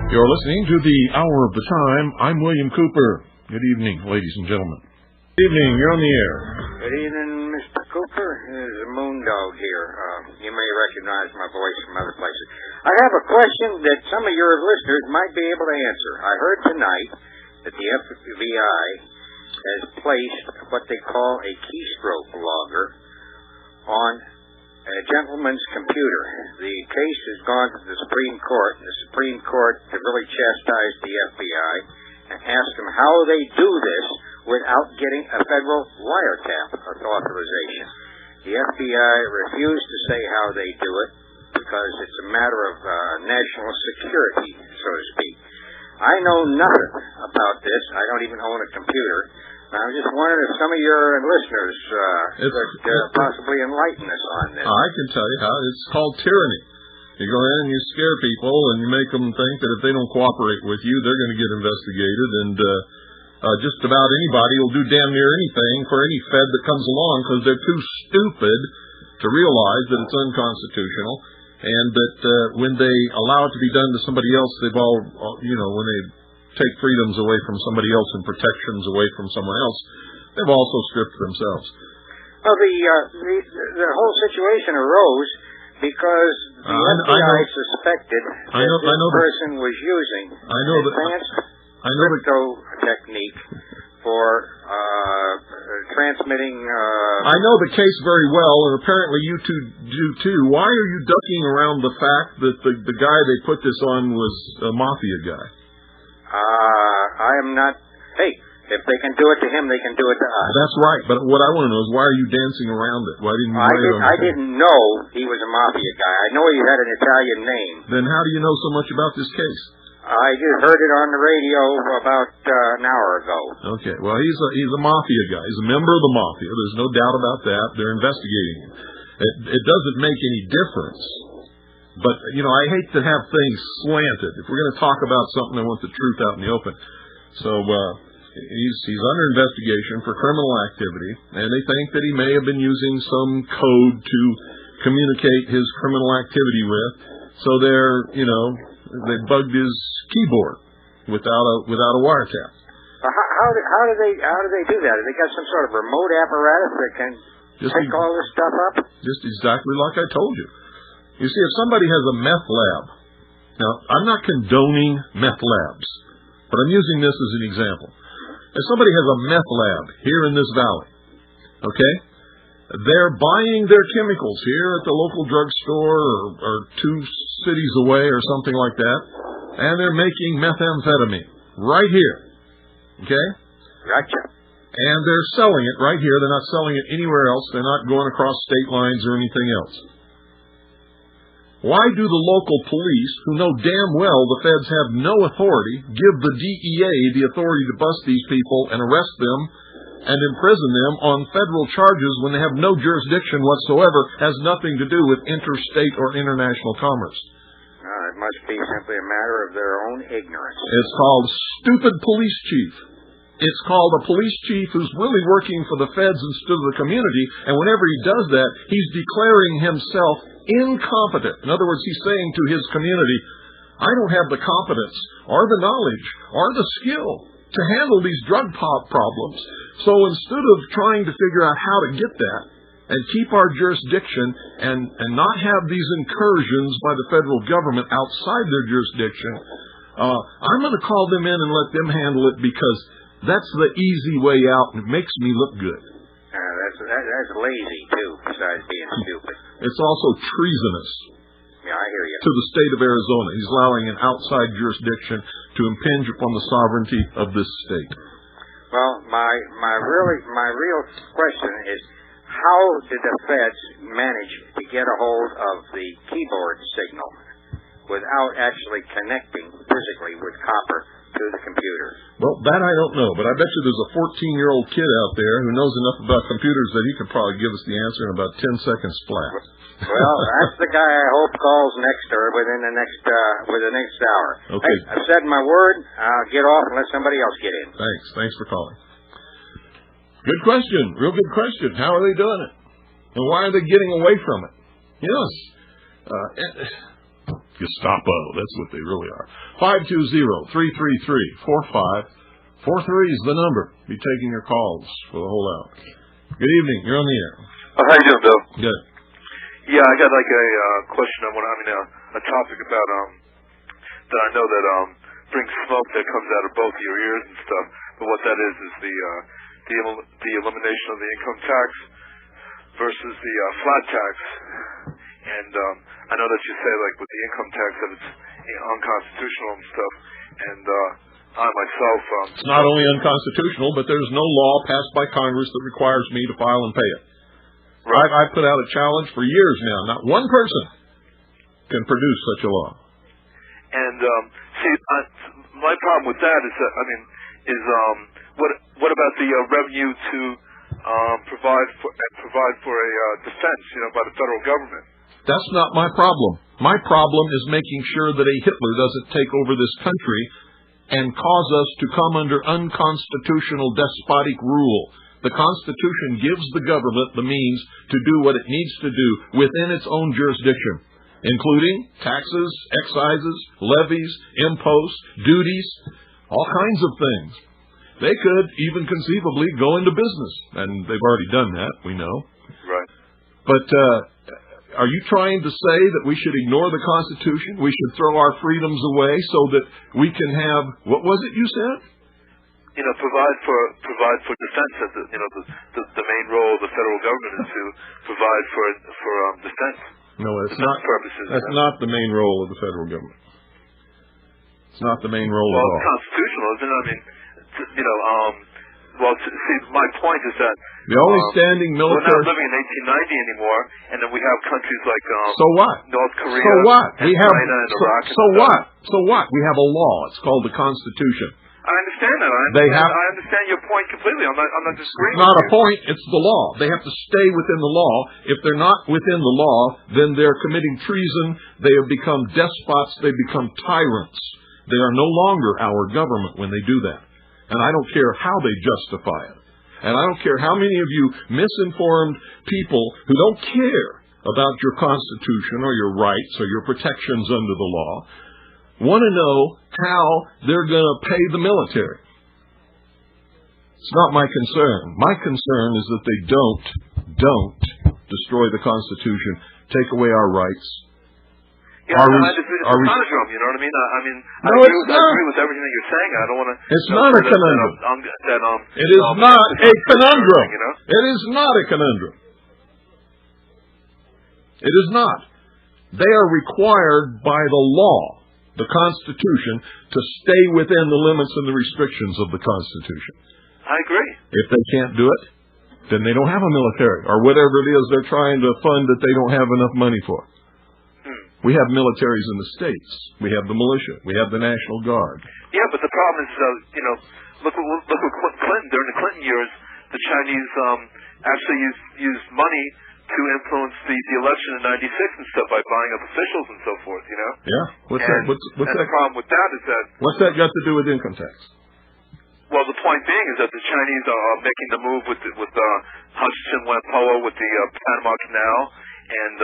You're listening to the Hour of the Time. I'm William Cooper. Good evening, ladies and gentlemen. Good evening. You're on the air. Good evening, Mr. Cooper. There's a Moondog here. You may recognize my voice from other places. I have a question that some of your listeners might be able to answer. I heard tonight that the FBI has placed what they call a keystroke logger on a gentleman's computer. The case has gone to the Supreme Court. The Supreme Court has really chastised the FBI and asked them how they do this without getting a federal wiretap authorization. The FBI refused to say how they do it because it's a matter of national security, so to speak. I know nothing about this. I don't even own a computer. I'm just wondering if some of your listeners could possibly enlighten us on this. I can tell you how. It's called tyranny. You go in and you scare people and you make them think that if they don't cooperate with you, they're going to get investigated. And just about anybody will do damn near anything for any Fed that comes along because they're too stupid to realize that it's unconstitutional. And that when they allow it to be done to somebody else, they've all, when they take freedoms away from somebody else and protections away from someone else, they've also stripped themselves. Well, the whole situation arose because the FBI suspected that this person was using advanced crypto technique for transmitting... I know the case very well, and apparently you two do too. Why are you ducking around the fact that the guy they put this on was a mafia guy? I am not... Hey, if they can do it to him, they can do it to us. That's right, but what I want to know is why are you dancing around it? Why didn't you I didn't know he was a mafia guy. I know he had an Italian name. Then how do you know so much about this case? I just heard it on the radio about an hour ago. Okay, well, he's a mafia guy. He's a member of the mafia. There's no doubt about that. They're investigating him. It doesn't make any difference. But, I hate to have things slanted. If we're going to talk about something, I want the truth out in the open. So he's under investigation for criminal activity, and they think that he may have been using some code to communicate his criminal activity with. So they bugged his keyboard without a wiretap. How do they do that? Have they got some sort of remote apparatus that can pick all this stuff up? Just exactly like I told you. You see, if somebody has a meth lab, now I'm not condoning meth labs, but I'm using this as an example. If somebody has a meth lab here in this valley, okay, they're buying their chemicals here at the local drugstore or 2 cities away or something like that, and they're making methamphetamine right here, okay? Gotcha. And they're selling it right here. They're not selling it anywhere else. They're not going across state lines or anything else. Why do the local police, who know damn well the feds have no authority, give the DEA the authority to bust these people and arrest them and imprison them on federal charges when they have no jurisdiction whatsoever, has nothing to do with interstate or international commerce? It must be simply a matter of their own ignorance. It's called stupid police chief. It's called a police chief who's really working for the feds instead of the community, and whenever he does that, he's declaring himself incompetent. In other words, he's saying to his community, I don't have the competence or the knowledge or the skill to handle these drug problems, so instead of trying to figure out how to get that and keep our jurisdiction and not have these incursions by the federal government outside their jurisdiction, I'm going to call them in and let them handle it because that's the easy way out and it makes me look good. That's lazy, too, besides being stupid. It's also treasonous. Yeah, I hear you. To the state of Arizona. He's allowing an outside jurisdiction to impinge upon the sovereignty of this state. Well, my real question is, how did the feds manage to get a hold of the keyboard signal without actually connecting physically with copper to the computer? Well, that I don't know, but I bet you there's a 14-year-old kid out there who knows enough about computers that he could probably give us the answer in about 10 seconds flat. Well, that's the guy I hope calls next or within the next hour. Okay. Hey, I've said my word. I'll get off and let somebody else get in. Thanks for calling. Good question. Real good question. How are they doing it? And why are they getting away from it? Yes. Gestapo, that's what they really are. 520-333-4543 is the number. Be taking your calls for the whole hour. Good evening. You're on the air. How you doing, Bill? Good. Yeah, I got like a question on a topic about that I know that brings smoke that comes out of both your ears and stuff. But what that is the elimination of the income tax versus the flat tax. And I know that you say like with the income tax that it's unconstitutional and stuff. And I myself, it's not only unconstitutional, but there's no law passed by Congress that requires me to file and pay it. Right. I've put out a challenge for years now. Not one person can produce such a law. And see, my problem with that is that what about the revenue to provide for a defense, by the federal government? That's not my problem. My problem is making sure that a Hitler doesn't take over this country and cause us to come under unconstitutional despotic rule. The Constitution gives the government the means to do what it needs to do within its own jurisdiction, including taxes, excises, levies, imposts, duties, all kinds of things. They could even conceivably go into business, and they've already done that, we know. Right. But are you trying to say that we should ignore the Constitution? We should throw our freedoms away so that we can have, what was it you said? Provide for defense. The main role of the federal government is to provide for defense. No, that's not. Purposes. That's not the main role of the federal government. It's not the main role at all. Well, it's constitutional, isn't it? See, my point is that the only standing military. We're not living in 1890 anymore, and then we have countries like so what? North Korea, so what? And China, and Iraq. So what? So what? We have a law. It's called the Constitution. I understand that. I understand your point completely. I'm not disagreeing. It's not a point. It's the law. They have to stay within the law. If they're not within the law, then they're committing treason. They have become despots. They become tyrants. They are no longer our government when they do that. And I don't care how they justify it. And I don't care how many of you misinformed people who don't care about your Constitution or your rights or your protections under the law want to know how they're going to pay the military. It's not my concern. My concern is that they don't destroy the Constitution, take away our rights. Yeah, it's a conundrum, you know what I mean? I agree with everything that you're saying. I don't want to... It's not a conundrum. It is not a conundrum. It is not a conundrum. It is not. They are required by the law, the Constitution, to stay within the limits and the restrictions of the Constitution. I agree. If they can't do it, then they don't have a military, or whatever it is they're trying to fund that they don't have enough money for. We have militaries in the states. We have the militia. We have the National Guard. Yeah, but the problem is, look what Clinton, during the Clinton years, the Chinese actually used money to influence the election in '96 and stuff by buying up officials and so forth, Yeah. What's that? The problem with that is that... What's that got to do with income tax? Well, the point being is that the Chinese are making the move with Hudson Whampoa, with the Panama Canal, and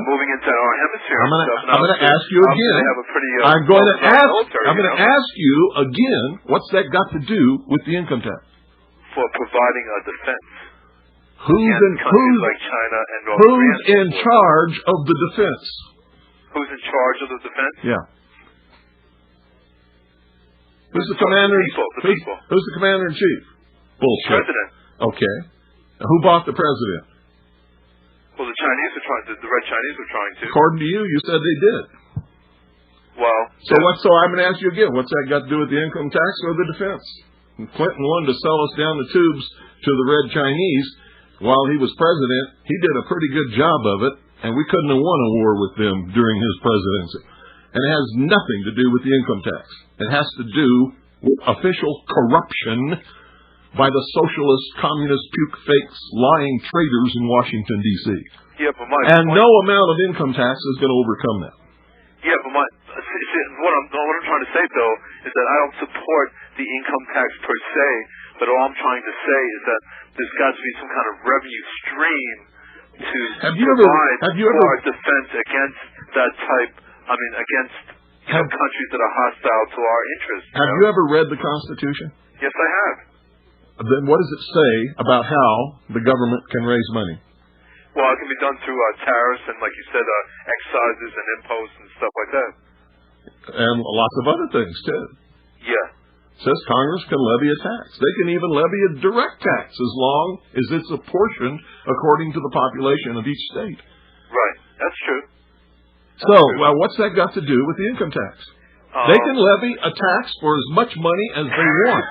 moving into our hemisphere. I'm going to ask you again. I'm going to ask you again. What's that got to do with the income tax? For providing a defense. Who's like China and North Korea? Who's in charge of the defense? Who's in charge of the defense? Yeah. Who's the commander? Who's the commander in chief? Bullshit. President. Okay. Now, who bought the president? Well, the Chinese are trying to. The Red Chinese are trying to. According to you, you said they did. Well. So I'm going to ask you again. What's that got to do with the income tax or the defense? And Clinton wanted to sell us down the tubes to the Red Chinese while he was president. He did a pretty good job of it, and we couldn't have won a war with them during his presidency. And it has nothing to do with the income tax. It has to do with official corruption by the socialist, communist, puke fakes, lying traitors in Washington, D.C. Yeah, but no amount of income tax is going to overcome that. Yeah, but what I'm trying to say, though, is that I don't support the income tax per se, but all I'm trying to say is that there's got to be some kind of revenue stream to provide for defense against that type against countries that are hostile to our interests. Have you ever read the Constitution? Yes, I have. Then what does it say about how the government can raise money? Well, it can be done through tariffs and, like you said, excises and imposts and stuff like that. And lots of other things, too. Yeah. It says Congress can levy a tax. They can even levy a direct tax as long as it's apportioned according to the population of each state. Right. That's true. So, what's that got to do with the income tax? They can levy a tax for as much money as they want.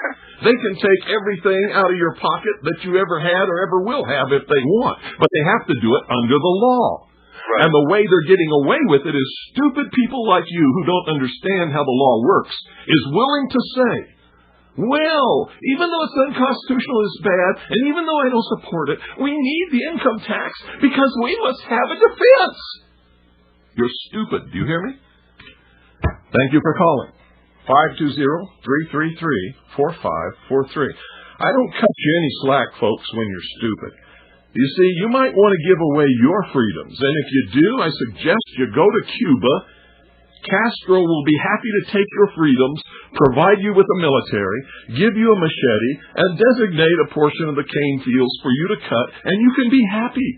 They can take everything out of your pocket that you ever had or ever will have if they want. But they have to do it under the law. Right. And the way they're getting away with it is stupid people like you who don't understand how the law works is willing to say, well, even though it's unconstitutional, it's bad, and even though I don't support it, we need the income tax because we must have a defense. You're stupid. Do you hear me? Thank you for calling. 520-333-4543. I don't cut you any slack, folks, when you're stupid. You see, you might want to give away your freedoms, and if you do, I suggest you go to Cuba. Castro will be happy to take your freedoms, provide you with a military, give you a machete, and designate a portion of the cane fields for you to cut, and you can be happy.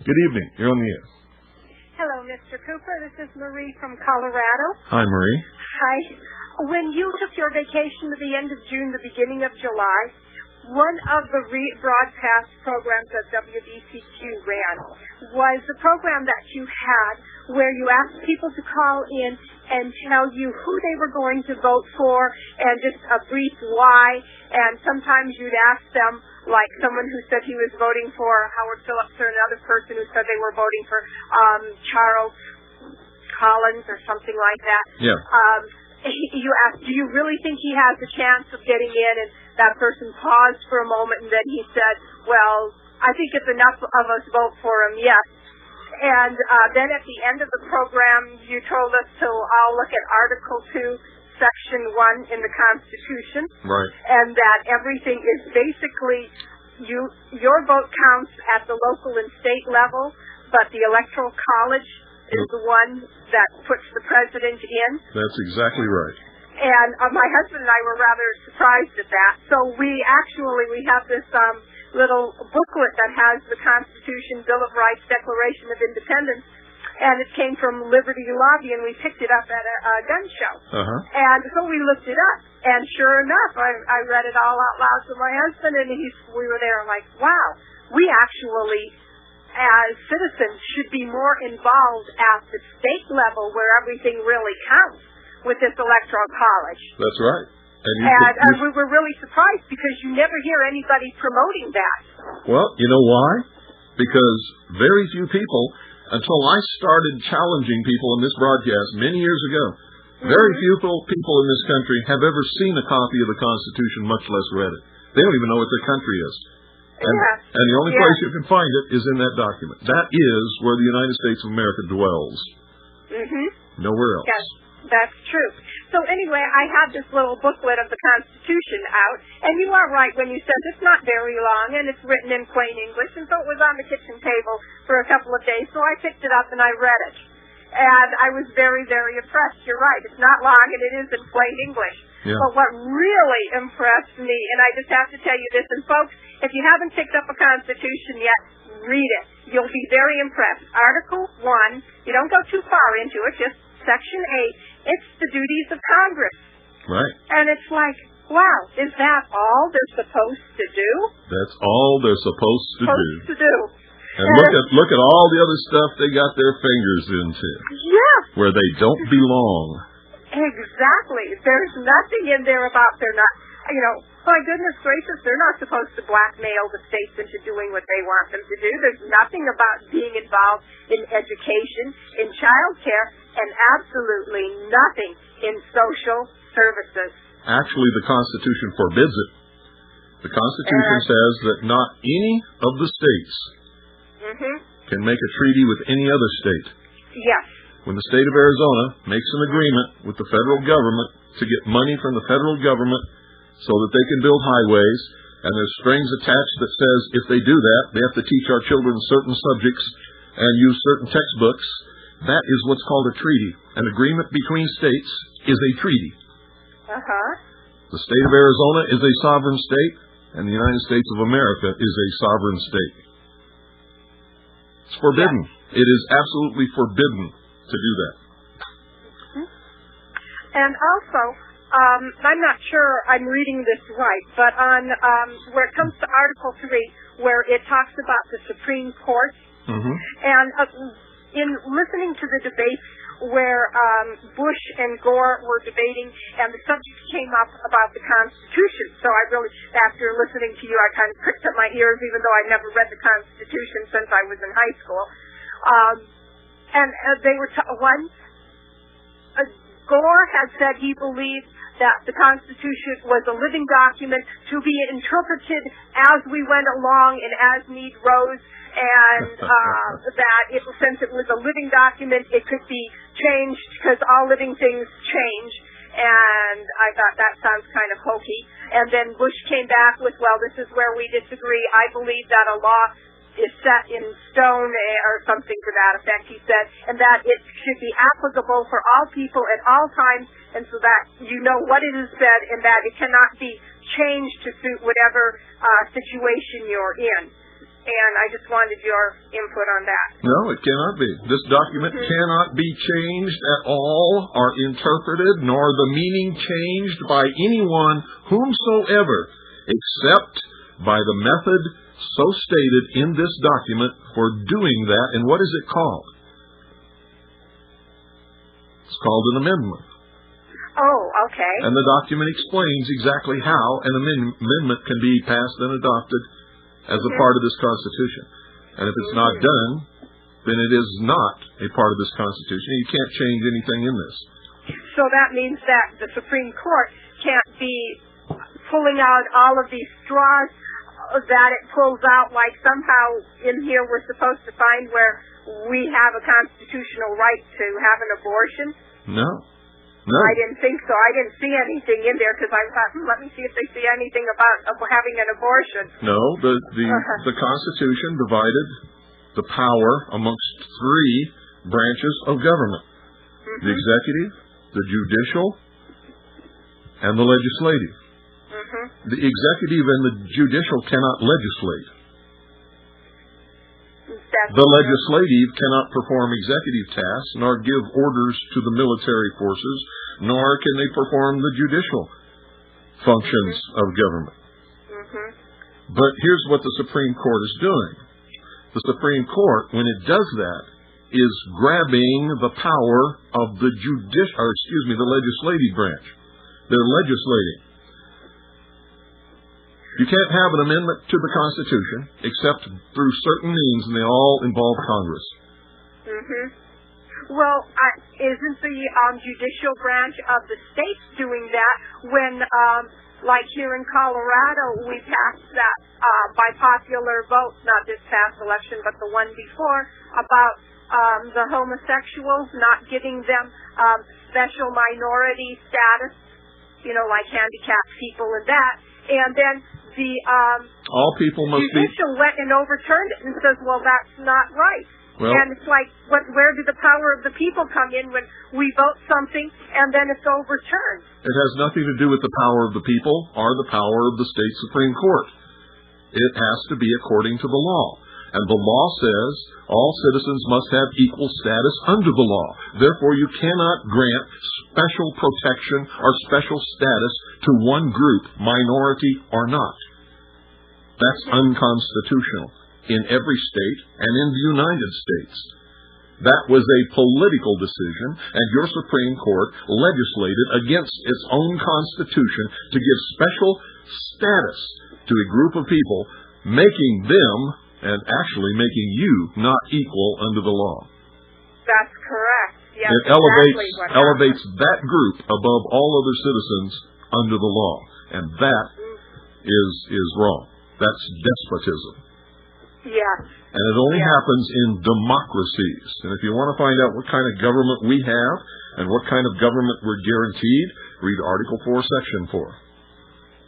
Good evening. You're on the air. Hello, Mr. Cooper. This is Marie from Colorado. Hi, Marie. Hi. When you took your vacation at the end of June, the beginning of July, one of the broadcast programs that WDCQ ran was the program that you had where you asked people to call in and tell you who they were going to vote for and just a brief why. And sometimes you'd ask them, like someone who said he was voting for Howard Phillips or another person who said they were voting for Charles Collins or something like that. Yeah. You asked, do you really think he has a chance of getting in? And that person paused for a moment and then he said, well, I think if enough of us vote for him, yes. And then at the end of the program, you told us to all look at Article 2, Section 1 in the Constitution. Right. And that everything is basically, your vote counts at the local and state level, but the Electoral College is the one that puts the president in. That's exactly right. And my husband and I were rather surprised at that. So we have this little booklet that has the Constitution, Bill of Rights, Declaration of Independence, and it came from Liberty Lobby, and we picked it up at a gun show. Uh-huh. And so we looked it up, and sure enough, I read it all out loud to my husband, and we were there like, wow, we actually, as citizens, should be more involved at the state level where everything really counts with this electoral college. That's right. And we were really surprised because you never hear anybody promoting that. Well, you know why? Because very few people, until I started challenging people in this broadcast many years ago, very few people in this country have ever seen a copy of the Constitution, much less read it. They don't even know what their country is. And the only place you can find it is in that document. That is where the United States of America dwells. Nowhere else. Yes, that's true. So anyway, I have this little booklet of the Constitution out, and you are right when you said it's not very long, and it's written in plain English, and so it was on the kitchen table for a couple of days, so I picked it up and I read it. And I was very, very impressed. You're right, it's not long, and it is in plain English. Yeah. But what really impressed me, and I just have to tell you this, and folks, if you haven't picked up a Constitution yet, read it. You'll be very impressed. Article 1, you don't go too far into it, just Section 8, it's the duties of Congress. Right. And it's like, wow, is that all they're supposed to do? That's all they're supposed to do. And look at all the other stuff they got their fingers into. Yeah. Where they don't belong. Exactly. There's nothing in there about they're not, my goodness gracious, they're not supposed to blackmail the states into doing what they want them to do. There's nothing about being involved in education, in child care, and absolutely nothing in social services. Actually, the Constitution forbids it. The Constitution says that not any of the states can make a treaty with any other state. Yes. When the state of Arizona makes an agreement with the federal government to get money from the federal government so that they can build highways, and there's strings attached that says if they do that, they have to teach our children certain subjects and use certain textbooks, That is what's called a treaty. An agreement between states is a treaty. The state of Arizona is a sovereign state, and the United States of America is a sovereign state. It's forbidden. Yes. It is absolutely forbidden to do that. And also, I'm not sure I'm reading this right, but on where it comes to Article 3, where it talks about the Supreme Court, and in listening to the debate where Bush and Gore were debating, and the subject came up about the Constitution. So I really, after listening to you, I kind of pricked up my ears, even though I never read the Constitution since I was in high school. And they were Gore had said he believed that the Constitution was a living document to be interpreted as we went along and as need rose, and that since it was a living document, it could be changed because all living things change. And I thought that sounds kind of hokey. And then Bush came back with, well, this is where we disagree. I believe that a law is set in stone or something to that effect, he said, and that it should be applicable for all people at all times, and so that you know what it is said and that it cannot be changed to suit whatever situation you're in. And I just wanted your input on that. No, it cannot be. This document cannot be changed at all or interpreted, nor the meaning changed by anyone whomsoever, except by the method so stated in this document for doing that. And what is it called? It's called an amendment. Oh, okay. And the document explains exactly how an amendment can be passed and adopted as a part of this Constitution. And if it's not done, then it is not a part of this Constitution. You can't change anything in this. So that means that the Supreme Court can't be pulling out all of these straws that it pulls out, like somehow in here we're supposed to find where we have a constitutional right to have an abortion? No. I didn't think so. I didn't see anything in there because I thought, let me see if they see anything about having an abortion. No, the Constitution divided the power amongst three branches of government. The executive, the judicial, and the legislative. The executive and the judicial cannot legislate. The legislative cannot perform executive tasks, nor give orders to the military forces, nor can they perform the judicial functions of government. But here's what the Supreme Court is doing. The Supreme Court, when it does that, is grabbing the power of the the legislative branch. They're legislating. You can't have an amendment to the Constitution except through certain means, and they all involve Congress. Well, isn't the judicial branch of the states doing that when, like here in Colorado, we passed that by popular vote, not this past election, but the one before, about the homosexuals, not giving them special minority status, like handicapped people and that. And then the all people must judicial went and overturned it and says, well, that's not right. Well, and it's like, where did the power of the people come in when we vote something and then it's overturned? It has nothing to do with the power of the people or the power of the state Supreme Court. It has to be according to the law. And the law says all citizens must have equal status under the law. Therefore, you cannot grant special protection or special status to one group, minority or not. That's unconstitutional in every state and in the United States. That was a political decision, and your Supreme Court legislated against its own Constitution to give special status to a group of people, making them and actually making you not equal under the law. That's correct. Yes, it elevates that group above all other citizens under the law, and that is wrong. That's despotism. Yes. And it only happens in democracies. And if you want to find out what kind of government we have and what kind of government we're guaranteed, read Article 4, Section 4.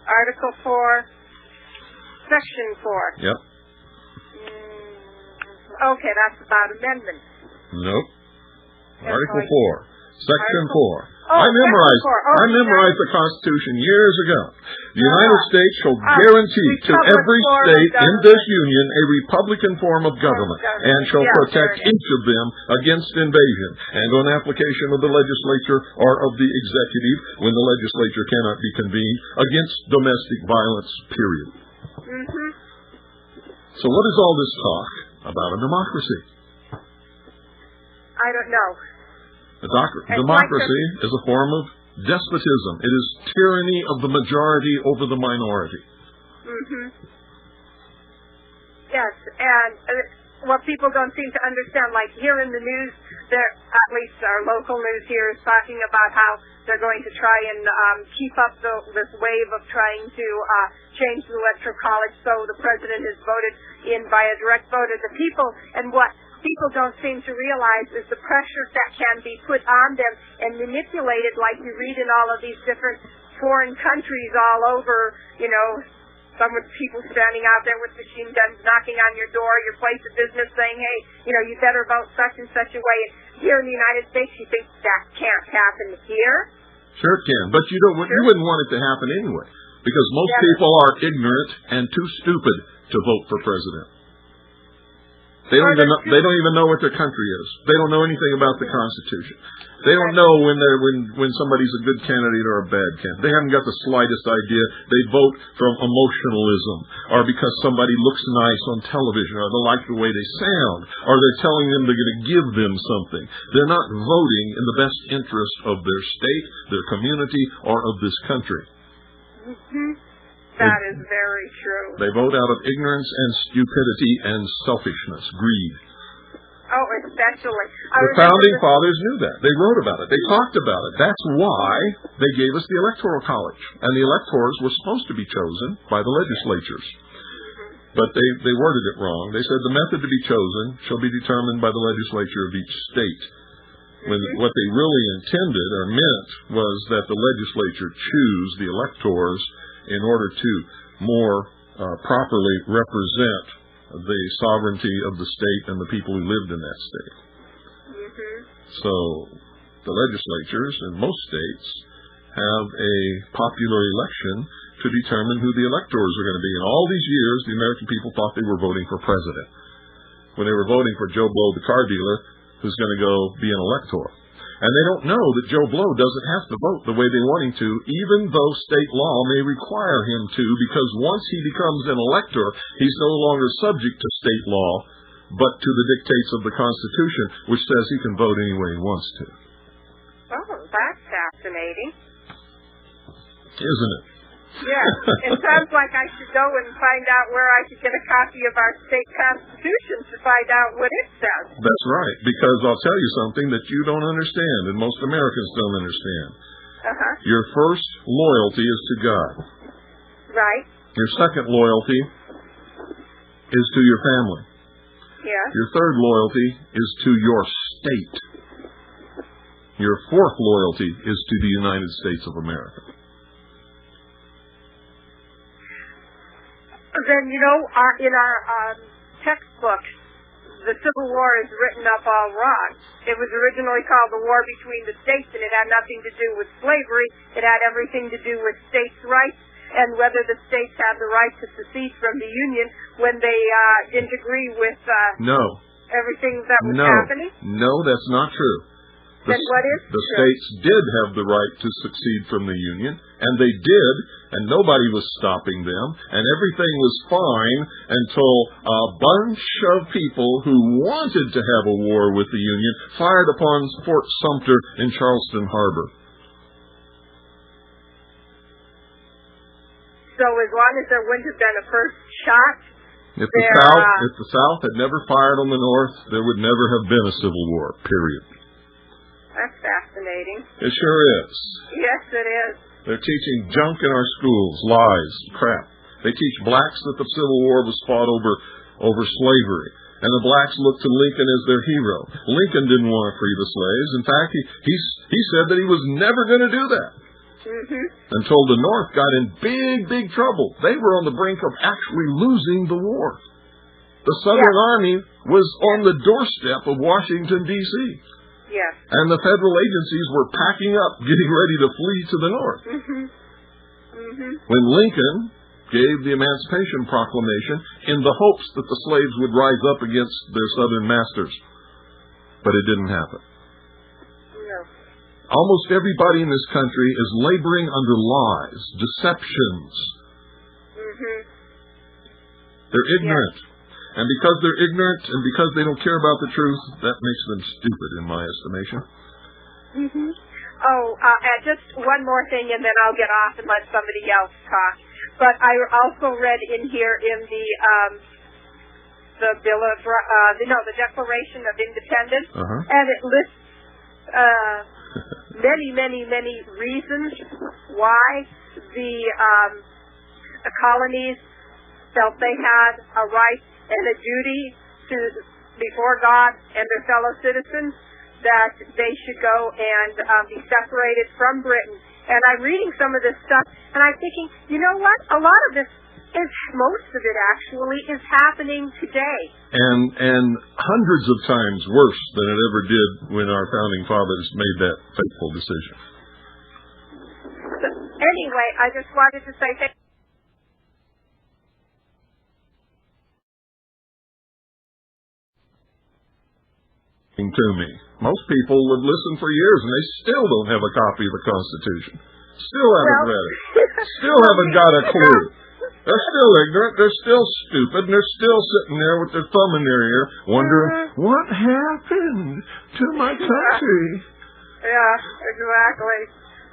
Article 4, Section 4. Yep. Okay, that's about amendments. Nope. Article 4. Section 4. Oh, I memorized Section 4. memorized the Constitution years ago. The United States shall Ah, guarantee to republic every form of state in government. this union a republican form of government, and shall Yeah, protect there it is. each of them against invasion and on application of the legislature or of the executive, when the legislature cannot be convened, against domestic violence, period. Mm-hmm. So what is all this talk about a democracy? I don't know. Democracy is a form of despotism. It is tyranny of the majority over the minority. Mm-hmm. Yes, and what people don't seem to understand, like here in the news, at least our local news here is talking about how they're going to try and keep up this wave of trying to change the electoral college, so the president is voted in by a direct vote of the people, and what people don't seem to realize is the pressure that can be put on them and manipulated, like you read in all of these different foreign countries all over, some with people standing out there with machine guns knocking on your door, your place of business saying, hey, you better vote such and such a way. And here in the United States, you think that can't happen here? Sure it can, but you wouldn't want it to happen anyway, because most people are ignorant and too stupid to vote for president. They don't even know what their country is. They don't know anything about the Constitution. They don't know when somebody's a good candidate or a bad candidate. They haven't got the slightest idea. They vote from emotionalism, or because somebody looks nice on television, or they like the way they sound, or they're telling them they're going to give them something. They're not voting in the best interest of their state, their community, or of this country. Mm-hmm. That is very true. They vote out of ignorance and stupidity and selfishness, greed. Oh, especially. The founding fathers knew that. They wrote about it. They talked about it. That's why they gave us the Electoral College. And the electors were supposed to be chosen by the legislatures. But they worded it wrong. They said the method to be chosen shall be determined by the legislature of each state. When what they really intended or meant was that the legislature choose the electors in order to more properly represent the sovereignty of the state and the people who lived in that state. Mm-hmm. So the legislatures in most states have a popular election to determine who the electors are going to be. In all these years, the American people thought they were voting for president, when they were voting for Joe Blow, the car dealer, who's going to go be an elector. And they don't know that Joe Blow doesn't have to vote the way they want him to, even though state law may require him to, because once he becomes an elector, he's no longer subject to state law, but to the dictates of the Constitution, which says he can vote any way he wants to. Oh, that's fascinating. Isn't it? Yeah, it sounds like I should go and find out where I could get a copy of our state constitution to find out what it says. That's right, because I'll tell you something that you don't understand, and most Americans don't understand. Uh-huh. Your first loyalty is to God. Right. Your second loyalty is to your family. Yeah. Your third loyalty is to your state. Your fourth loyalty is to the United States of America. Then, in our textbooks, the Civil War is written up all wrong. It was originally called the War Between the States, and it had nothing to do with slavery. It had everything to do with states' rights and whether the states had the right to secede from the Union when they didn't agree with everything that was happening. No, that's not true. Then what is the true? States did have the right to succeed from the Union, and they did, and nobody was stopping them, and everything was fine until a bunch of people who wanted to have a war with the Union fired upon Fort Sumter in Charleston Harbor. So as long as there wouldn't have been a first shot, if the South had never fired on the North, there would never have been a Civil War, period. That's fascinating. It sure is. Yes, it is. They're teaching junk in our schools, lies, crap. They teach blacks that the Civil War was fought over slavery, and the blacks look to Lincoln as their hero. Lincoln didn't want to free the slaves. In fact, he said that he was never going to do that. Mm-hmm. Until the North got in big trouble. They were on the brink of actually losing the war. The Southern Army was on the doorstep of Washington, D.C. Yes. And the federal agencies were packing up, getting ready to flee to the north. When Lincoln gave the Emancipation Proclamation in the hopes that the slaves would rise up against their southern masters. But it didn't happen. No. Almost everybody in this country is laboring under lies, deceptions. They're ignorant. Yes. And because they're ignorant and because they don't care about the truth, that makes them stupid in my estimation. And just one more thing, and then I'll get off and let somebody else talk. But I also read in here in the Bill of the Declaration of Independence, and it lists many reasons why the colonies felt they had a right and a duty to before God and their fellow citizens, that they should go and be separated from Britain. And I'm reading some of this stuff, and I'm thinking, you know what? A lot of this most of it actually is happening today. And hundreds of times worse than it ever did when our founding fathers made that fateful decision. So, anyway, I just wanted to say thank you. To me. Most people have listened for years and they still don't have a copy of the Constitution. Still haven't read it. Still haven't got a clue. They're still ignorant, they're still stupid, and they're still sitting there with their thumb in their ear wondering, what happened to my country? Yeah, exactly.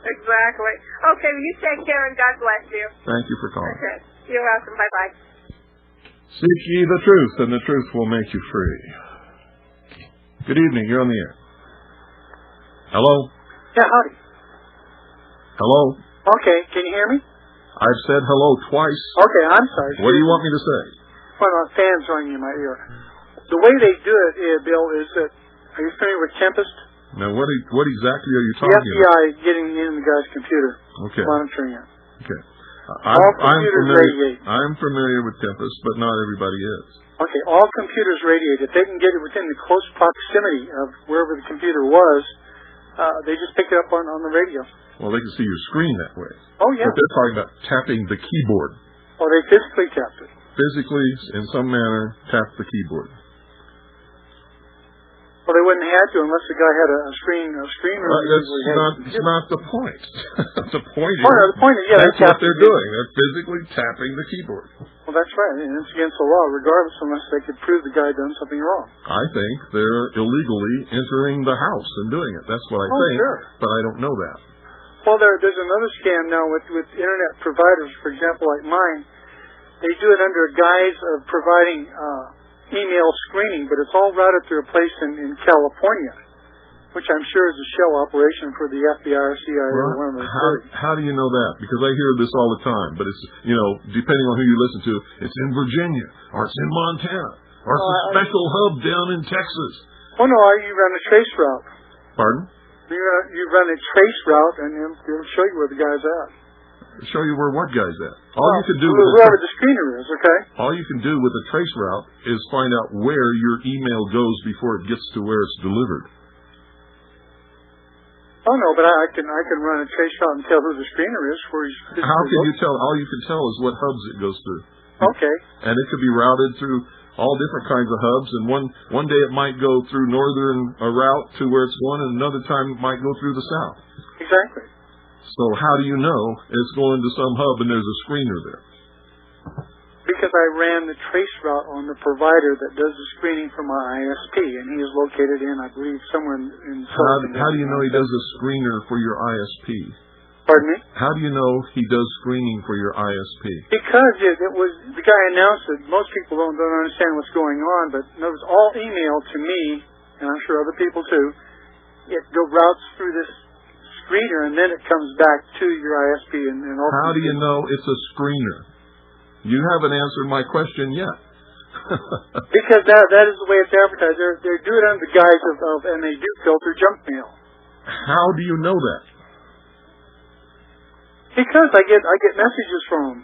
Okay, well, you take care and God bless you. Thank you for calling. Okay. You're welcome. Bye-bye. Seek ye the truth, and the truth will make you free. Good evening. You're on the air. Hello? Yeah, howdy. Hello? Okay, can you hear me? I've said hello twice. Okay, I'm sorry. What do you want me to say? Well, fans ringing in my ear. The way they do it, Bill, is that, are you familiar with Tempest? Now, what exactly are you The talking about? FBI getting in the guy's computer, Okay. monitoring it. Okay. All computers radiate. I'm familiar with Tempest, but not everybody is. Okay, all computers radiate. If they can get it within the close proximity of wherever the computer was, they just pick it up on the radio. Well, they can see your screen that way. Oh, yeah. But they're talking about tapping the keyboard. Oh, they physically tapped it. Physically, in some manner, tap the keyboard. Well, they wouldn't have to unless the guy had a screen. That's not the point. The point is, the point is, that's what they're doing. They're physically tapping the keyboard. Well, that's right. And it's against the law, regardless, unless they could prove the guy done something wrong. I think they're illegally entering the house and doing it. That's what I think. Sure. But I don't know that. Well, there's another scam now with internet providers, for example, like mine. They do it under a guise of providing email screening, but it's all routed through a place in California, which I'm sure is a shell operation for the FBI or CIA or one of those. How do you know that? Because I hear this all the time, but it's, depending on who you listen to, it's in Virginia, or it's in Montana, or it's a special hub down in Texas. Oh, no, you run a trace route. Pardon? You run a trace route, and it'll show you where the guy's at. Show you where what guy's at. You can do whoever the screener is, okay? All you can do with a trace route is find out where your email goes before it gets to where it's delivered. Oh no, but I can run a trace route and tell who the screener is. How can you tell? All you can tell is what hubs it goes through. Okay. And it could be routed through all different kinds of hubs, and one day it might go through northern route to where it's going, and another time it might go through the south. Exactly. So how do you know it's going to some hub and there's a screener there? Because I ran the trace route on the provider that does the screening for my ISP, and he is located in, I believe, somewhere in Southern. How do you know he does a screener for your ISP? Pardon me? How do you know he does screening for your ISP? Because it was, the guy announced it. Most people don't understand what's going on, but it was all email to me, and I'm sure other people too. It routes through this screener, and then it comes back to your ISP. How do you know it's a screener? You haven't answered my question yet. Because that is the way it's advertised. They do it under the guise and they do filter junk mail. How do you know that? Because I get messages from them.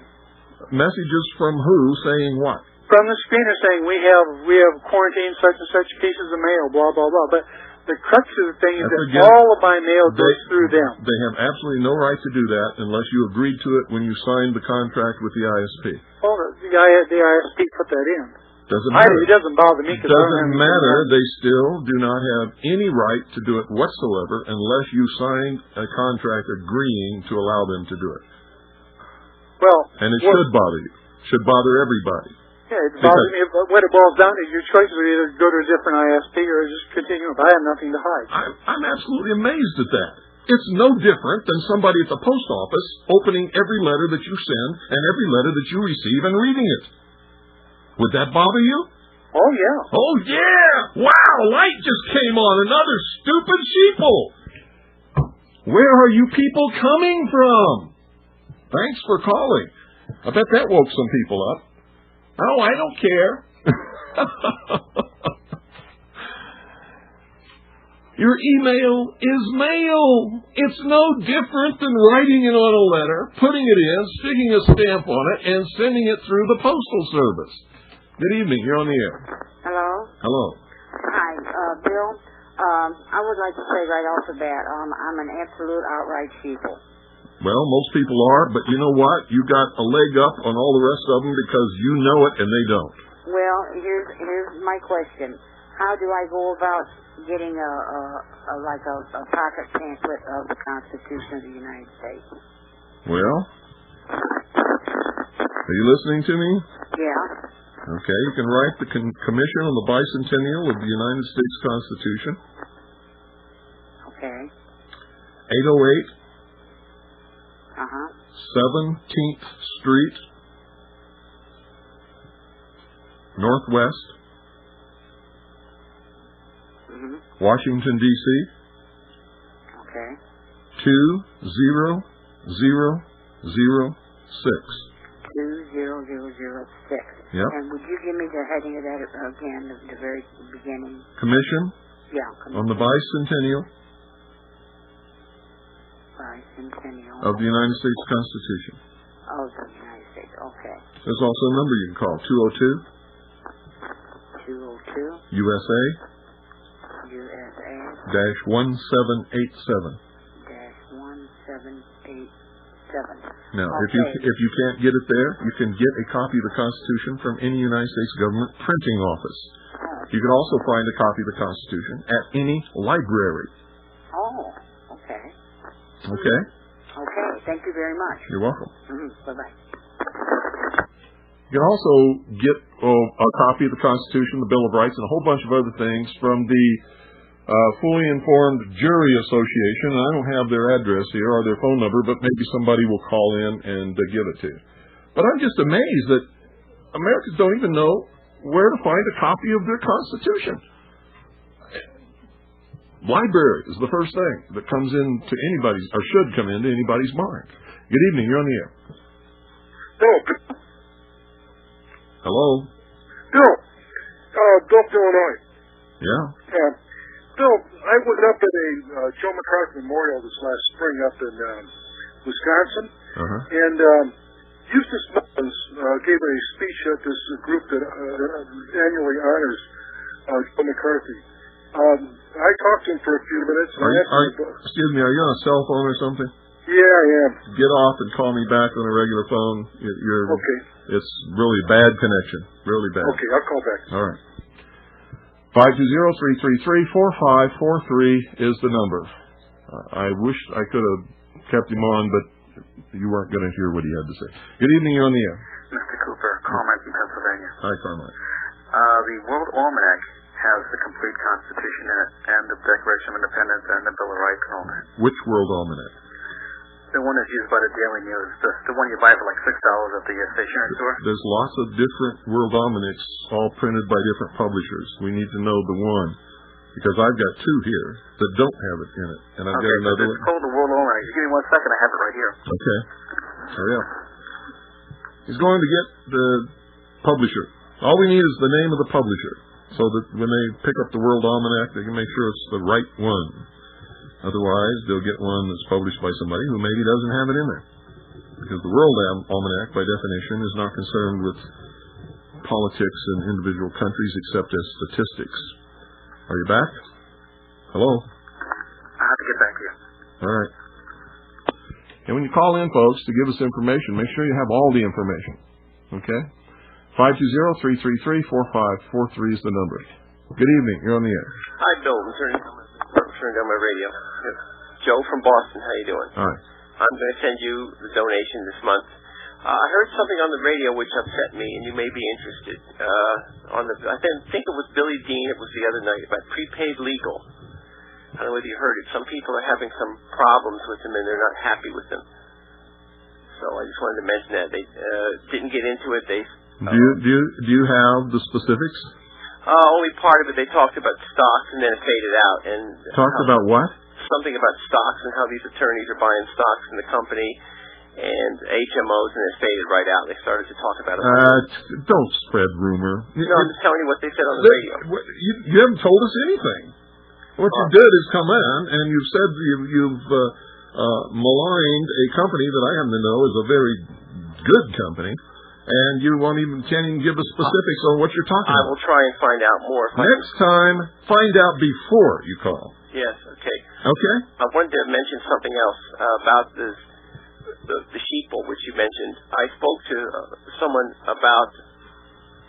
Messages from who saying what? From the screener saying we have quarantined such and such pieces of mail, blah blah blah. But the crux of the thing is That's that again, all of my mail goes through them. They have absolutely no right to do that unless you agreed to it when you signed the contract with the ISP. Oh, the ISP put that in. Doesn't matter. It doesn't bother me. Doesn't matter. They still do not have any right to do it whatsoever unless you signed a contract agreeing to allow them to do it. Well, and it should bother you. Should bother everybody. Yeah, it bothers me. What it boils down to is your choice is either go to a different ISP or just continue. I have nothing to hide. I'm absolutely amazed at that. It's no different than somebody at the post office opening every letter that you send and every letter that you receive and reading it. Would that bother you? Oh, yeah. Oh, yeah! Wow, light just came on. Another stupid sheeple. Where are you people coming from? Thanks for calling. I bet that woke some people up. Oh, I don't care. Your email is mail. It's no different than writing it on a letter, putting it in, sticking a stamp on it, and sending it through the Postal Service. Good evening. You're on the air. Hello? Hello. Hi, Bill. I would like to say right off the bat, I'm an absolute outright sheeple. Well, most people are, but you know what? You got a leg up on all the rest of them because you know it and they don't. Well, here's my question. How do I go about getting a pocket pamphlet of the Constitution of the United States? Well, are you listening to me? Yeah. Okay, you can write the Commission on the Bicentennial of the United States Constitution. Okay. 808 17th Street, Northwest, Washington, D.C. Okay. 20006. 20006. Yep. And would you give me the heading of that again, the very beginning? Commission on the Bicentennial of the United States Constitution. Of the United States, okay. There's also a number you can call, 202 USA -1787. Now, okay. if you can't get it there, you can get a copy of the Constitution from any United States government printing office. You can also find a copy of the Constitution at any library. Oh, okay. Okay? Okay, thank you very much. You're welcome. Bye-bye. You can also get a copy of the Constitution, the Bill of Rights, and a whole bunch of other things from the Fully Informed Jury Association. I don't have their address here or their phone number, but maybe somebody will call in and give it to you. But I'm just amazed that Americans don't even know where to find a copy of their Constitution. Library is the first thing that comes into anybody's, or should come into anybody's mind. Good evening, you're on the air. Bill. Hello? Bill, Gulf, Illinois. Yeah? Bill, I was up at a Joe McCarthy Memorial this last spring up in Wisconsin, and Eustace Mullins gave a speech at this group that annually honors Joe McCarthy. I talked to him for a few minutes. Excuse me, are you on a cell phone or something? Yeah, I am. Get off and call me back on a regular phone. Okay. It's really bad connection. Really bad. Okay, I'll call back. All right. 520-333-4543 is the number. I wish I could have kept him on, but you weren't going to hear what he had to say. Good evening, you're on the air. Mr. Cooper, Carmine from Pennsylvania. Hi, Carmine. The World Almanac has the complete Constitution in it, and the Declaration of Independence, and the Bill of Rights, and all that. Which World Almanac? The one that's used by the Daily News, the one you buy for like $6 at the stationery store. There's lots of different World Almanacs, all printed by different publishers. We need to know the one, because I've got two here that don't have it in it, and I've got another one. It's called the World Almanac. Give me 1 second, I have it right here. Okay. Hurry up. He's going to get the publisher. All we need is the name of the publisher, so that when they pick up the World Almanac, they can make sure it's the right one. Otherwise, they'll get one that's published by somebody who maybe doesn't have it in there. Because the World Almanac, by definition, is not concerned with politics in individual countries except as statistics. Are you back? Hello? I have to get back to you. All right. And when you call in, folks, to give us information, make sure you have all the information. Okay? 520-333-4543 is the number. Good evening. You're on the air. Hi, Bill. I'm turning down my radio. Joe from Boston. How you doing? All right. I'm going to send you the donation this month. I heard something on the radio which upset me, and you may be interested. I think it was Billy Dean. It was the other night about prepaid legal. I don't know whether you heard it. Some people are having some problems with them, and they're not happy with them. So I just wanted to mention that. They didn't get into it. Do you have the specifics? Only part of it. They talked about stocks, and then it faded out. And talked about what? Something about stocks and how these attorneys are buying stocks in the company and HMOs, and it faded right out. They started to talk about it. Don't spread rumor. No, I'm just telling you what they said on the radio. You haven't told us anything. What you did is come in and you've said you've maligned a company that I happen to know is a very good company, and you can't even give us specifics on what you're talking about. I will try and find out more. Next time, find out before you call. Yes, okay. Okay? I wanted to mention something else about the Sheeple, which you mentioned. I spoke to someone about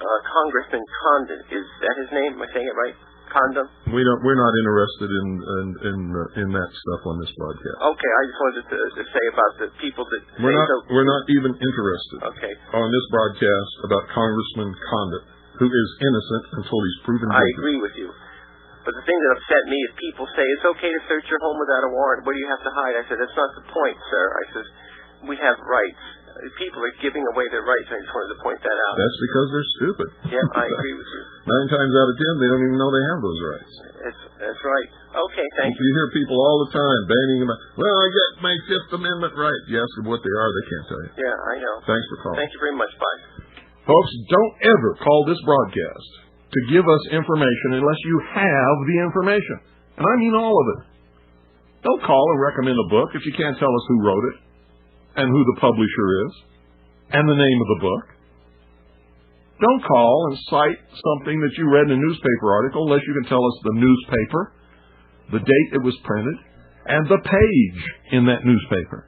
Congressman Condon. Is that his name? Am I saying it right? Condon? We're not interested in that stuff on this broadcast. Okay, I just wanted to say about the people that we're not even interested. Okay. On this broadcast about Congressman Condon, who is innocent until he's proven guilty. I agree with you. But the thing that upset me is people say it's okay to search your home without a warrant. What do you have to hide? I said, that's not the point, sir. I said, we have rights. People are giving away their rights. I just wanted to point that out. That's because they're stupid. Yeah, I agree with you. 9 times out of 10, they don't even know they have those rights. That's right. Okay, thank you. You hear people all the time banging about, well, I got my Fifth Amendment right. You ask them what they are, they can't tell you. Yeah, I know. Thanks for calling. Thank you very much. Bye. Folks, don't ever call this broadcast to give us information unless you have the information. And I mean all of it. Don't call and recommend a book if you can't tell us who wrote it and who the publisher is and the name of the book. Don't call and cite something that you read in a newspaper article unless you can tell us the newspaper, the date it was printed, and the page in that newspaper.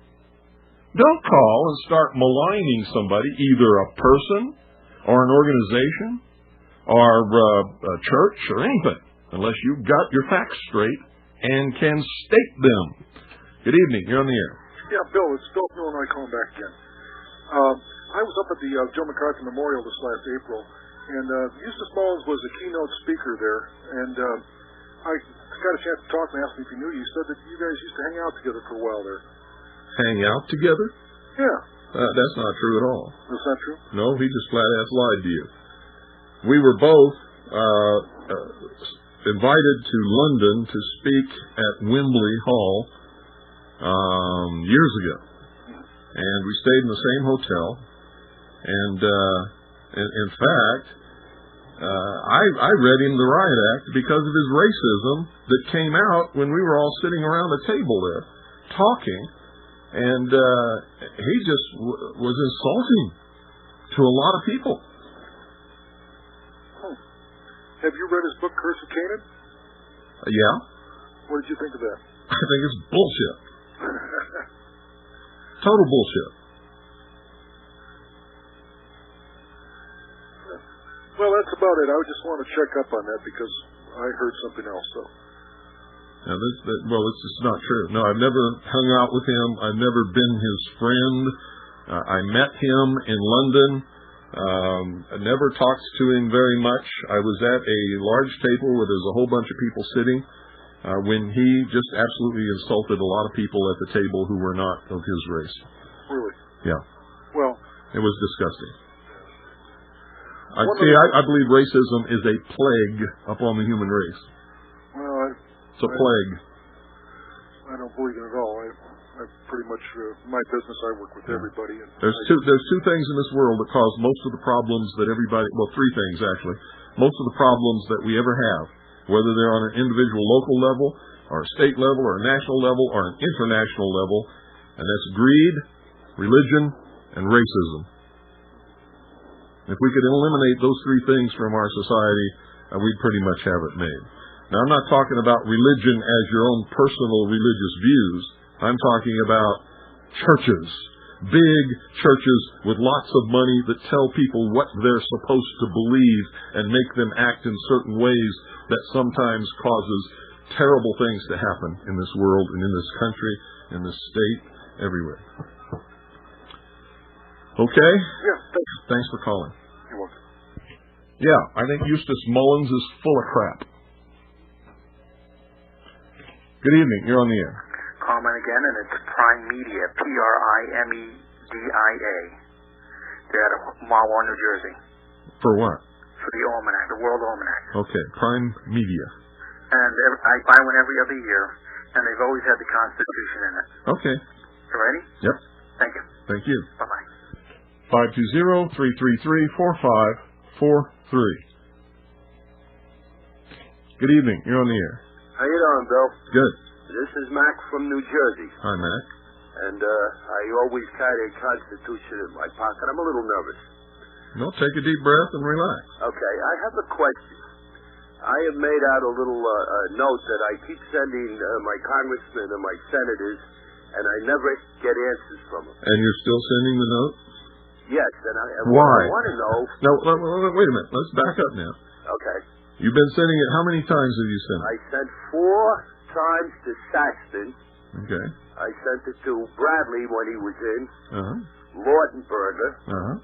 Don't call and start maligning somebody, either a person or an organization or a church or anything, unless you've got your facts straight and can state them. Good evening. You're on the air. Yeah, Bill. It's Bill from Illinois calling back again. I was up at the Joe McCarthy Memorial this last April, and Eustace Mullins was a keynote speaker there, and I got a chance to talk and asked him if he knew you. He said that you guys used to hang out together for a while there. Hang out together? Yeah. That's not true at all. That's not true? No, he just flat-ass lied to you. We were both invited to London to speak at Wembley Hall years ago. And we stayed in the same hotel. And in fact, I read him the riot act because of his racism that came out when we were all sitting around a table there talking. And he just was insulting to a lot of people. Have you read his book, Curse of Canaan? Yeah. What did you think of that? I think it's bullshit. Total bullshit. Well, that's about it. I just want to check up on that because I heard something else. So. Now, it's just not true. No, I've never hung out with him. I've never been his friend. I met him in London. I never talked to him very much. I was at a large table where there's a whole bunch of people sitting when he just absolutely insulted a lot of people at the table who were not of his race. Really? Yeah. Well, it was disgusting. I believe racism is a plague upon the human race. Well, it's a plague. I don't believe it at all. I pretty much, my business, I work with everybody. And there's two things in this world that cause most of the problems that everybody, well, three things actually, most of the problems that we ever have, whether they're on an individual local level, or a state level, or a national level, or an international level, and that's greed, religion, and racism. If we could eliminate those three things from our society, we'd pretty much have it made. Now, I'm not talking about religion as your own personal religious views. I'm talking about churches, big churches with lots of money that tell people what they're supposed to believe and make them act in certain ways that sometimes causes terrible things to happen in this world and in this country, in this state, everywhere. Okay? Yeah, thanks. Thanks for calling. You're welcome. Yeah, I think Eustace Mullins is full of crap. Good evening. You're on the air. Comment again, and it's Prime Media, Primedia. They're out of Marlboro, New Jersey. For what? For the Almanac, the World Almanac. Okay, Prime Media. And I buy one every other year, and they've always had the Constitution in it. Okay. You ready? Yep. Thank you. Thank you. Bye-bye. 520-333-4543. Good evening. You're on the air. How you doing, Bill? Good. This is Mac from New Jersey. Hi, Mac. And I always carry a Constitution in my pocket. I'm a little nervous. No, take a deep breath and relax. Okay, I have a question. I have made out a little note that I keep sending my congressmen and my senators, and I never get answers from them. And you're still sending the note? Yes, and Why? I want to know... No, wait a minute. Let's back up now. Okay. You've been sending it. How many times have you sent it? I sent 4 times to Saxton. Okay. I sent it to Bradley when he was in. Uh-huh. Lortenberger. Uh-huh.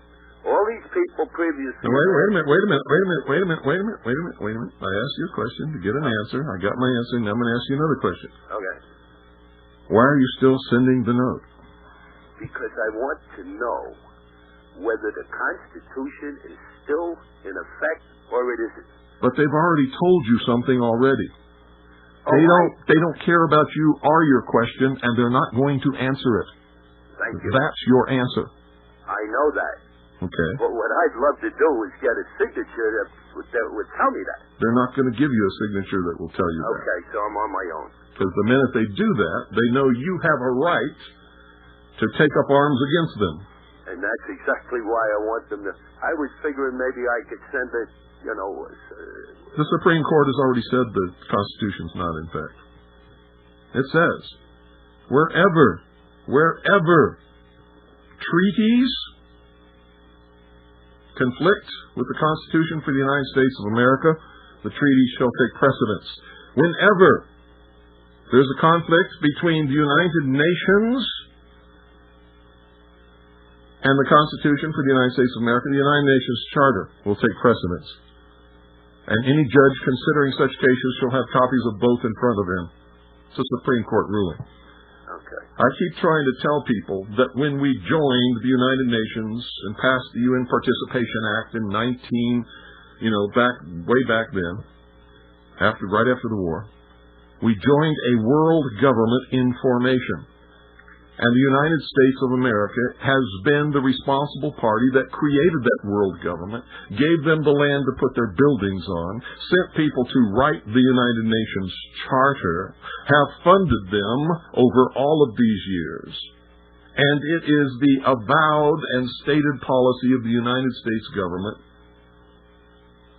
All these people previously... Wait a minute. I asked you a question to get an answer. I got my answer. Now I'm going to ask you another question. Okay. Why are you still sending the note? Because I want to know whether the Constitution is still in effect or it isn't. But they've already told you something already. They don't care about you or your question, and they're not going to answer it. Thank you. That's your answer. I know that. Okay. But what I'd love to do is get a signature that would tell me that. They're not going to give you a signature that will tell you that. Okay, so I'm on my own. Because the minute they do that, they know you have a right to take up arms against them. And that's exactly why I want them to... I was figuring maybe I could send it, The Supreme Court has already said the Constitution's not in effect. It says, wherever treaties conflict with the Constitution for the United States of America, the treaty shall take precedence. Whenever there's a conflict between the United Nations and the Constitution for the United States of America, the United Nations Charter will take precedence. And any judge considering such cases shall have copies of both in front of him. It's a Supreme Court ruling. Okay. I keep trying to tell people that when we joined the United Nations and passed the UN Participation Act in way back then, right after the war, we joined a world government in formation. And the United States of America has been the responsible party that created that world government, gave them the land to put their buildings on, sent people to write the United Nations Charter, have funded them over all of these years. And it is the avowed and stated policy of the United States government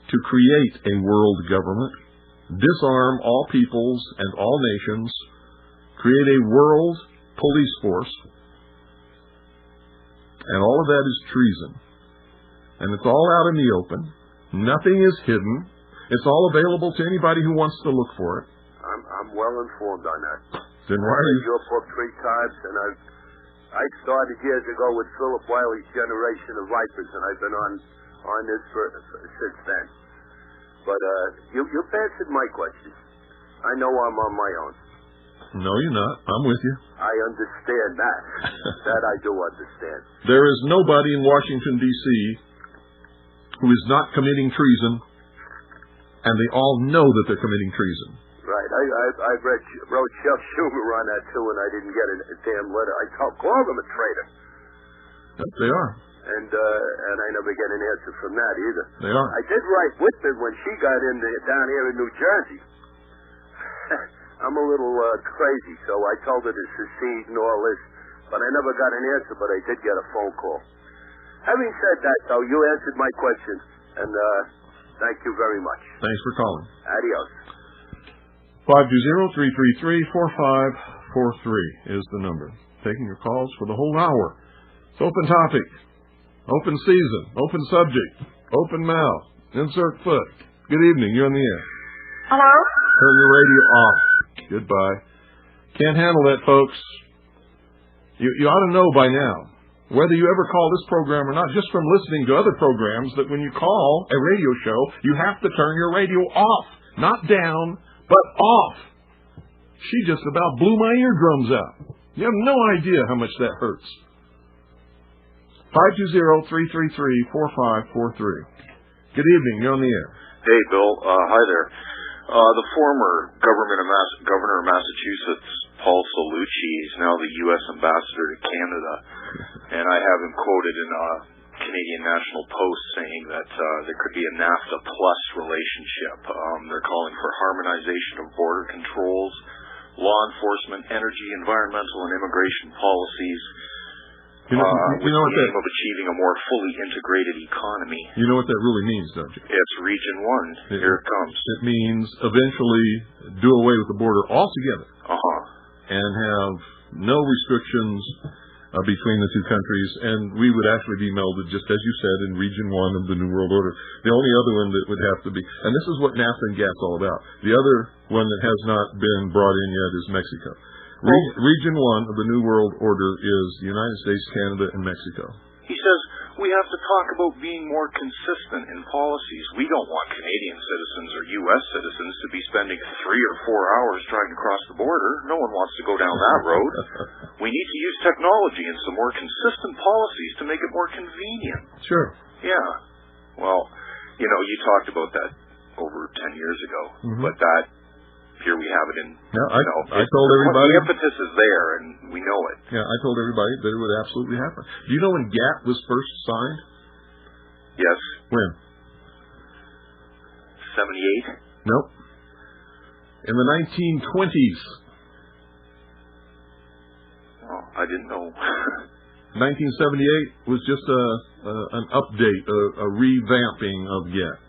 to create a world government, disarm all peoples and all nations, create a world police force, and all of that is treason. And it's all out in the open. Nothing is hidden. It's all available to anybody who wants to look for it. I'm well informed on that. Then why I read your book 3 times, and I started years ago with Philip Wiley's Generation of Vipers, and I've been on this since then. But you've answered my question. I know I'm on my own. No, you're not. I'm with you. I understand that. That I do understand. There is nobody in Washington, D.C. who is not committing treason, and they all know that they're committing treason. Right. I wrote Chuck Schumer on that, too, and I didn't get a damn letter. I called him a traitor. Yes, they are. And I never get an answer from that either. They are. I did write Whitman when she got in down here in New Jersey. I'm a little crazy, so I told her to secede and all this, but I never got an answer, but I did get a phone call. Having said that, though, you answered my question, and thank you very much. Thanks for calling. Adios. 520-333-4543 is the number. Taking your calls for the whole hour. It's open topic, open season, open subject, open mouth, insert foot. Good evening, you're on the air. Hello? Turn your radio off. Goodbye. Can't handle that, folks. You ought to know by now, whether you ever call this program or not, just from listening to other programs, that when you call a radio show, you have to turn your radio off. Not down, but off. She just about blew my eardrums out. You have no idea how much that hurts. 520-333-4543. Good evening. You're on the air. Hey, Bill. Hi there. The former governor of Massachusetts, Paul Cellucci, is now the U.S. ambassador to Canada, and I have him quoted in Canadian National Post saying that there could be a NAFTA plus relationship. They're calling for harmonization of border controls, law enforcement, energy, environmental, and immigration policies, with the aim of achieving a more fully integrated economy. You know what that really means, don't you? It's Region 1. Here it comes. It means eventually do away with the border altogether. And have no restrictions between the two countries, and we would actually be melded, just as you said, in Region 1 of the New World Order. The only other one that would have to be, and this is what NAFTA and GATT's all about. The other one that has not been brought in yet is Mexico. Region 1 of the New World Order is the United States, Canada, and Mexico. He says we have to talk about being more consistent in policies. We don't want Canadian citizens or U.S. citizens to be spending 3 or 4 hours trying to cross the border. No one wants to go down that road. We need to use technology and some more consistent policies to make it more convenient. Sure. Yeah. Well, you talked about that over 10 years ago, but that, here we have it in, I told everybody. The impetus is there, and we know it. Yeah, I told everybody that it would absolutely happen. Do you know when GATT was first signed? Yes. When? 78? Nope. In the 1920s. Oh, I didn't know. 1978 was just an update, a revamping of GATT.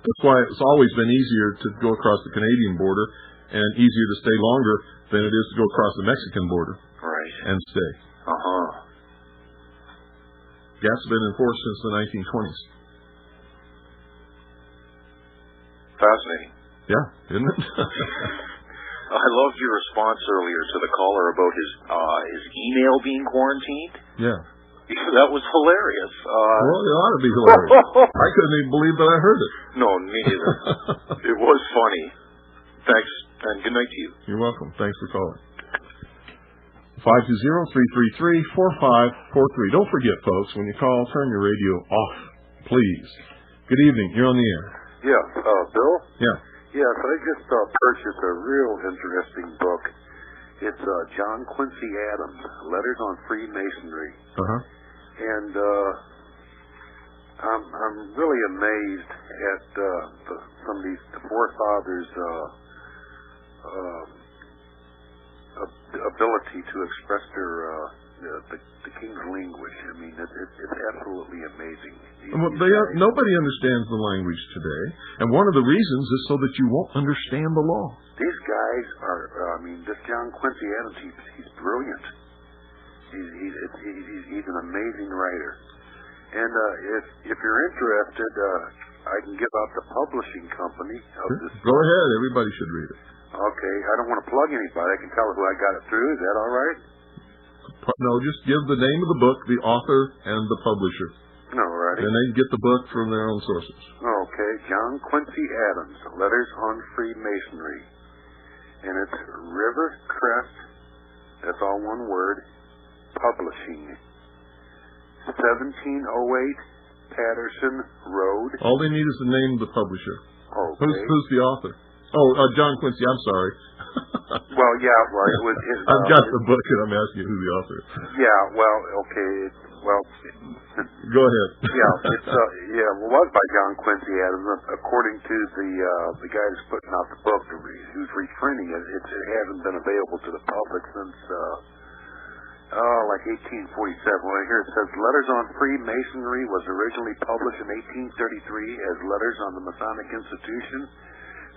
That's why it's always been easier to go across the Canadian border and easier to stay longer than it is to go across the Mexican border. Right. And stay. GATT's been enforced since the 1920s. Fascinating. Yeah, isn't it? I loved your response earlier to the caller about his email being quarantined. Yeah. That was hilarious. Well, it ought to be hilarious. I couldn't even believe that I heard it. No, me neither. It was funny. Thanks, and good night to you. You're welcome. Thanks for calling. 520-333-4543. Don't forget, folks, when you call, turn your radio off, please. Good evening. You're on the air. Yeah, Bill? Yeah. Yes, I just purchased a real interesting book. It's John Quincy Adams, Letters on Freemasonry. And I'm really amazed at some of these forefathers' ability to express the king's language. I mean, it's absolutely amazing. Nobody understands the language today, and one of the reasons is so that you won't understand the law. These guys are, this John Quincy Adams, he's brilliant. He's an amazing writer. And if you're interested, I can give out the publishing company of this. Go ahead. Everybody should read it. Okay. I don't want to plug anybody. I can tell who I got it through. Is that all right? No, just give the name of the book, the author, and the publisher. All righty. And they get the book from their own sources. Okay. John Quincy Adams, Letters on Freemasonry. And it's Rivercrest, that's all one word, Publishing. 1708 Patterson Road. All they need is the name of the publisher. Okay. Who's the author? Oh, John Quincy. I'm sorry. Well, yeah. Well, it was his. I've got the book, and I'm asking you who the author is. Yeah. Well, okay. Well. Go ahead. Yeah. It's it was by John Quincy Adams, according to the guy who's putting out the book, who's reprinting it. It hasn't been available to the public since. Like 1847. Well, here it says, Letters on Freemasonry was originally published in 1833 as Letters on the Masonic Institution,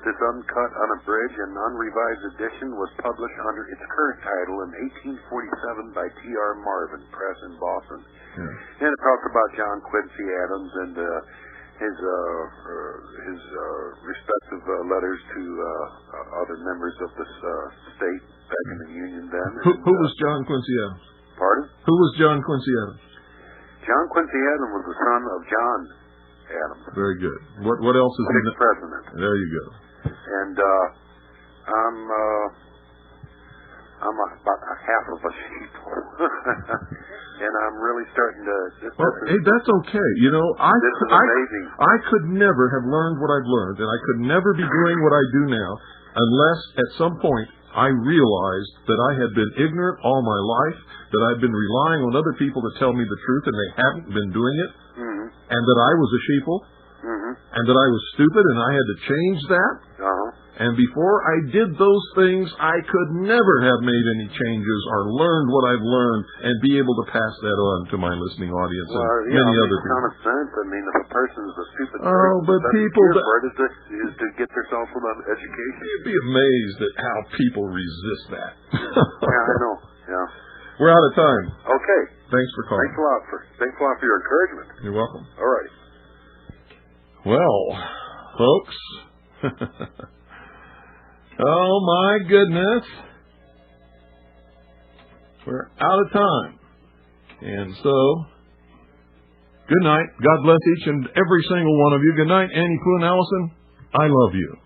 This uncut, unabridged, and unrevised edition was published under its current title in 1847 by T.R. Marvin Press in Boston. And it talks about John Quincy Adams and his respective letters to other members of this state back in the Union then. Who was John Quincy Adams? Pardon? Who was John Quincy Adams? John Quincy Adams was the son of John Adams. Very good. What else is he? President. There you go. And I'm about a half of a sheeple. And I'm really starting to... Hey, that's okay. You know, this is amazing. I could never have learned what I've learned, and I could never be doing what I do now unless at some point I realized that I had been ignorant all my life, that I'd been relying on other people to tell me the truth, and they hadn't been doing it, and that I was a sheeple, and that I was stupid, and I had to change that. And before I did those things, I could never have made any changes or learned what I've learned and be able to pass that on to my listening audience and many other people. Common sense. I mean, if a person's a stupid person, but people is to get themselves an education. You'd be amazed at how people resist that. Yeah, I know. Yeah. We're out of time. Okay. Thanks for calling. Thanks a lot for your encouragement. You're welcome. All right. Well, folks. Oh, my goodness. We're out of time. And so, good night. God bless each and every single one of you. Good night, Annie, Pooh, and Allison. I love you.